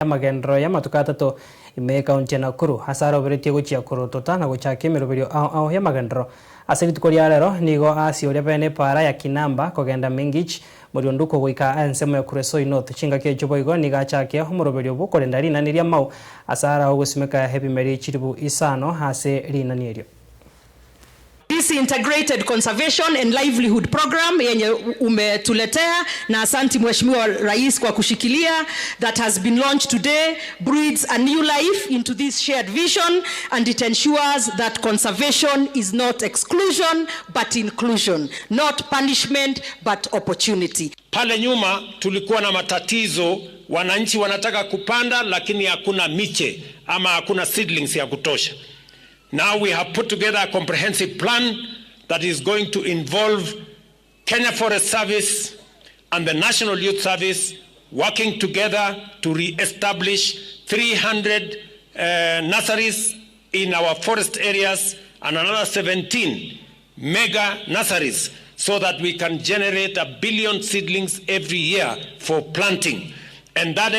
AMAGENDERERO ya matuka ATATO ime kaunti ya Nakuru hasa AROBERETIE guchia KOROTOTA na guchake mirubirio AOAO ya AMAGENDERERO ase rituko rero NIGO acio bene para ya kinamba kogenda mengich murionduko guika ensemo ya kureso inot chinga ke joboigo niga chake umurubirio bukorenda rinaniria mau asara ogusimeka heavy meri chiribu isano hase rinanirio. This integrated conservation and livelihood program yenye umetuletea na asanti Mheshimiwa Rais kwa kushikilia, that has been launched today, breathes a new life into this shared vision, and it ensures that conservation is not exclusion but inclusion, not punishment but opportunity. Pale nyuma tulikuwa na matatizo, wananchi wanataka kupanda lakini hakuna miche ama hakuna seedlings ya kutosha. Now we have put together a comprehensive plan that is going to involve Kenya Forest Service and the National Youth Service working together to re-establish 300 nurseries in our forest areas and another 17 mega nurseries so that we can generate 1 billion seedlings every year for planting. And that